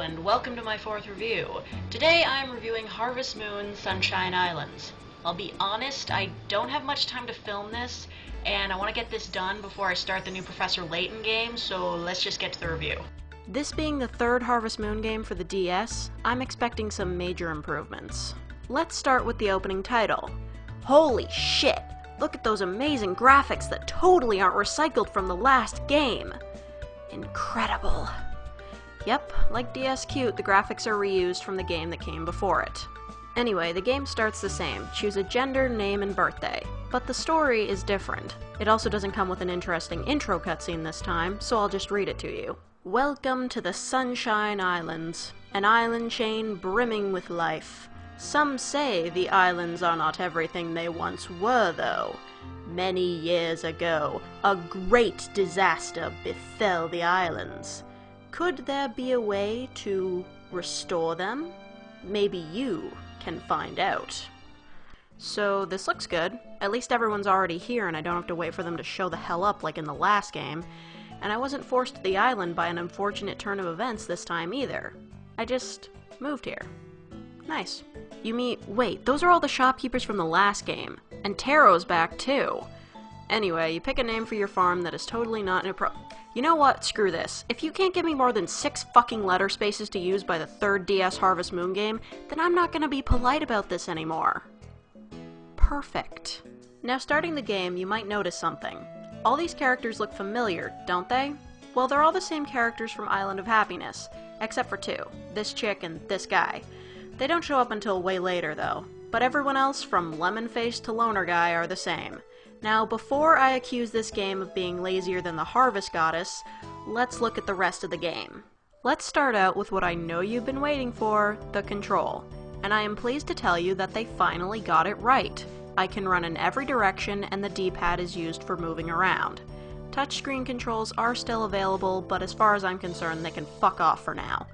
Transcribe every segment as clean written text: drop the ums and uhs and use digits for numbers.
and welcome to my fourth review. Today I'm reviewing Harvest Moon Sunshine Islands. I'll be honest, I don't have much time to film this, and I want to get this done before I start the new Professor Layton game, so let's just get to the review. This being the third Harvest Moon game for the DS, I'm expecting some major improvements. Let's start with the opening title. Holy shit! Look at those amazing graphics that totally aren't recycled from the last game! Incredible. Yep, like DS Cute, the graphics are reused from the game that came before it. Anyway, the game starts the same. Choose a gender, name, and birthday. But the story is different. It also doesn't come with an interesting intro cutscene this time, so I'll just read it to you. Welcome to the Sunshine Islands, an island chain brimming with life. Some say the islands are not everything they once were, though. Many years ago, a great disaster befell the islands. Could there be a way to restore them? Maybe you can find out. So this looks good. At least everyone's already here and I don't have to wait for them to show the hell up like in the last game. And I wasn't forced to the island by an unfortunate turn of events this time either. I just moved here. Nice. You mean, wait, those are all the shopkeepers from the last game. And Taro's back too. Anyway, you pick a name for your farm that is totally not You know what? Screw this. If you can't give me more than 6 fucking letter spaces to use by the third DS Harvest Moon game, then I'm not gonna be polite about this anymore. Perfect. Now starting the game, you might notice something. All these characters look familiar, don't they? Well, they're all the same characters from Island of Happiness, except for 2. This chick and this guy. They don't show up until way later, though. But everyone else, from Lemon-Face to Loner Guy, are the same. Now, before I accuse this game of being lazier than the Harvest Goddess, let's look at the rest of the game. Let's start out with what I know you've been waiting for, the control. And I am pleased to tell you that they finally got it right. I can run in every direction and the D-pad is used for moving around. Touchscreen controls are still available, but as far as I'm concerned, they can fuck off for now.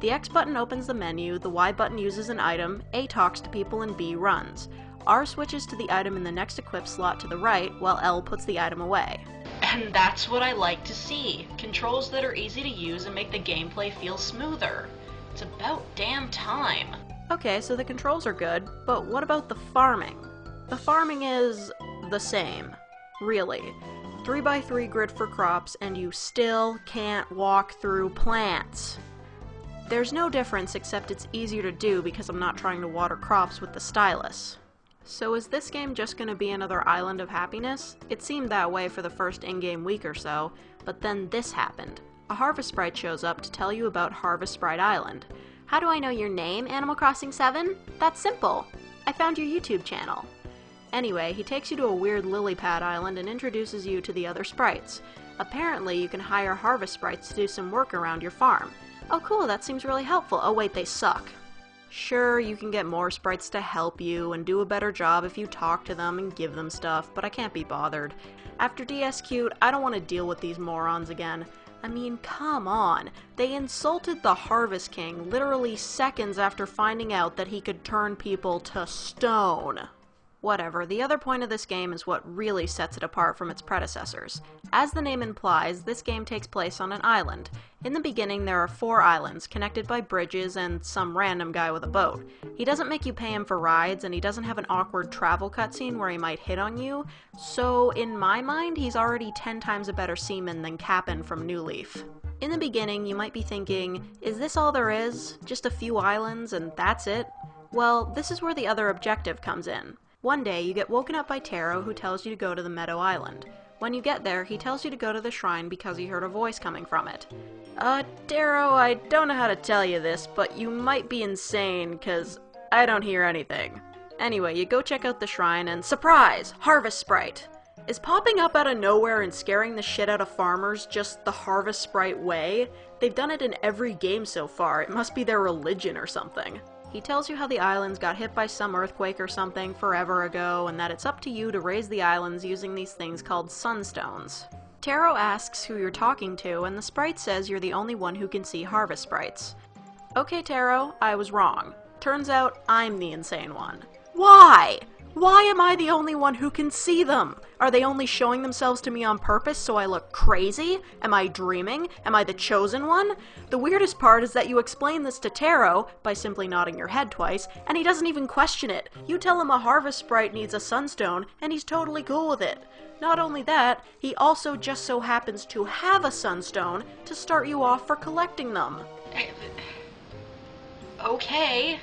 The X button opens the menu, the Y button uses an item, A talks to people, and B runs. R switches to the item in the next equip slot to the right, while L puts the item away. And that's what I like to see. Controls that are easy to use and make the gameplay feel smoother. It's about damn time. Okay, so the controls are good, but what about the farming? The farming is the same. Really. 3x3 grid for crops, and you still can't walk through plants. There's no difference except it's easier to do because I'm not trying to water crops with the stylus. So is this game just gonna be another Island of Happiness? It seemed that way for the first in-game week or so, but then this happened. A Harvest Sprite shows up to tell you about Harvest Sprite Island. How do I know your name, Animal Crossing 7? That's simple. I found your YouTube channel. Anyway, he takes you to a weird lily pad island and introduces you to the other sprites. Apparently, you can hire Harvest Sprites to do some work around your farm. Oh cool, that seems really helpful. Oh wait, they suck. Sure, you can get more sprites to help you and do a better job if you talk to them and give them stuff, but I can't be bothered. After DS Cute, I don't want to deal with these morons again. I mean, come on. They insulted the Harvest King literally seconds after finding out that he could turn people to stone. Whatever, the other point of this game is what really sets it apart from its predecessors. As the name implies, this game takes place on an island. In the beginning, there are 4 islands, connected by bridges and some random guy with a boat. He doesn't make you pay him for rides, and he doesn't have an awkward travel cutscene where he might hit on you, so in my mind, he's already 10 times a better seaman than Cap'n from New Leaf. In the beginning, you might be thinking, is this all there is? Just a few islands and that's it? Well, this is where the other objective comes in. One day, you get woken up by Taro, who tells you to go to the Meadow Island. When you get there, he tells you to go to the shrine because he heard a voice coming from it. Taro, I don't know how to tell you this, but you might be insane, 'cause I don't hear anything. Anyway, you go check out the shrine, and surprise! Harvest Sprite! Is popping up out of nowhere and scaring the shit out of farmers just the Harvest Sprite way? They've done it in every game so far, it must be their religion or something. He tells you how the islands got hit by some earthquake or something forever ago, and that it's up to you to raise the islands using these things called sunstones. Taro asks who you're talking to, and the sprite says you're the only one who can see Harvest Sprites. Okay, Taro, I was wrong. Turns out I'm the insane one. Why? Why am I the only one who can see them? Are they only showing themselves to me on purpose so I look crazy? Am I dreaming? Am I the chosen one? The weirdest part is that you explain this to Taro by simply nodding your head twice, and he doesn't even question it. You tell him a harvest sprite needs a sunstone, and he's totally cool with it. Not only that, he also just so happens to have a sunstone to start you off for collecting them. Okay.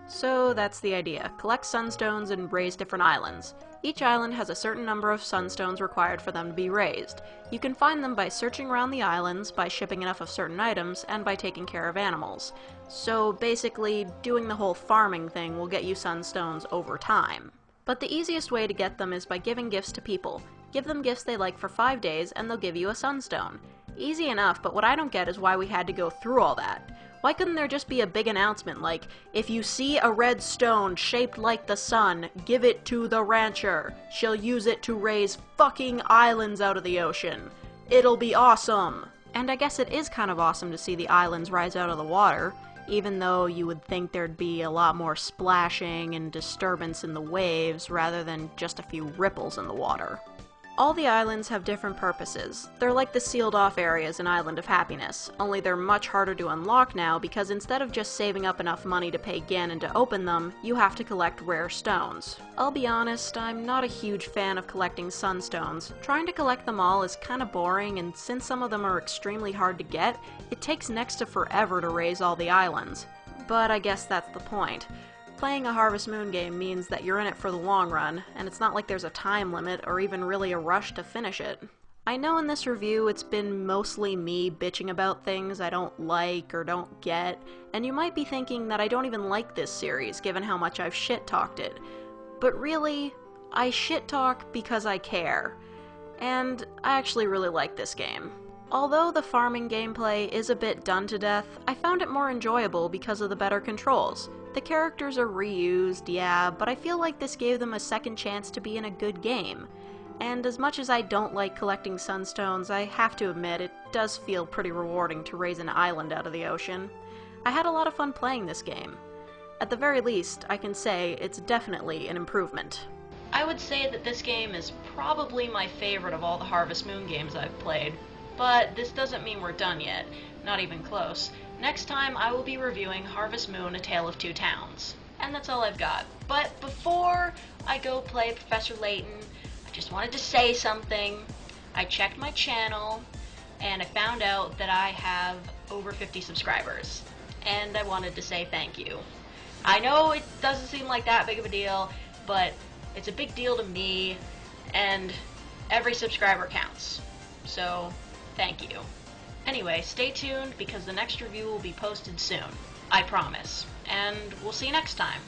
So that's the idea. Collect sunstones and raise different islands. Each island has a certain number of sunstones required for them to be raised. You can find them by searching around the islands, by shipping enough of certain items, and by taking care of animals. So basically, doing the whole farming thing will get you sunstones over time. But the easiest way to get them is by giving gifts to people. Give them gifts they like for 5 days, and they'll give you a sunstone. Easy enough, but what I don't get is why we had to go through all that. Why couldn't there just be a big announcement like, if you see a red stone shaped like the sun, give it to the rancher. She'll use it to raise fucking islands out of the ocean. It'll be awesome. And I guess it is kind of awesome to see the islands rise out of the water, even though you would think there'd be a lot more splashing and disturbance in the waves rather than just a few ripples in the water. All the islands have different purposes. They're like the sealed off areas in Island of Happiness, only they're much harder to unlock now because instead of just saving up enough money to pay Ganon to open them, you have to collect rare stones. I'll be honest, I'm not a huge fan of collecting sunstones. Trying to collect them all is kinda boring, and since some of them are extremely hard to get, it takes next to forever to raise all the islands. But I guess that's the point. Playing a Harvest Moon game means that you're in it for the long run, and it's not like there's a time limit or even really a rush to finish it. I know in this review it's been mostly me bitching about things I don't like or don't get, and you might be thinking that I don't even like this series given how much I've shit-talked it. But really, I shit-talk because I care. And I actually really like this game. Although the farming gameplay is a bit done to death, I found it more enjoyable because of the better controls. The characters are reused, yeah, but I feel like this gave them a second chance to be in a good game. And as much as I don't like collecting sunstones, I have to admit it does feel pretty rewarding to raise an island out of the ocean. I had a lot of fun playing this game. At the very least, I can say it's definitely an improvement. I would say that this game is probably my favorite of all the Harvest Moon games I've played, but this doesn't mean we're done yet. Not even close. Next time I will be reviewing Harvest Moon: A Tale of Two Towns. And that's all I've got. But before I go play Professor Layton, I just wanted to say something. I checked my channel, and I found out that I have over 50 subscribers. And I wanted to say thank you. I know it doesn't seem like that big of a deal, but it's a big deal to me, and every subscriber counts. So, thank you. Anyway, stay tuned because the next review will be posted soon. I promise. And we'll see you next time.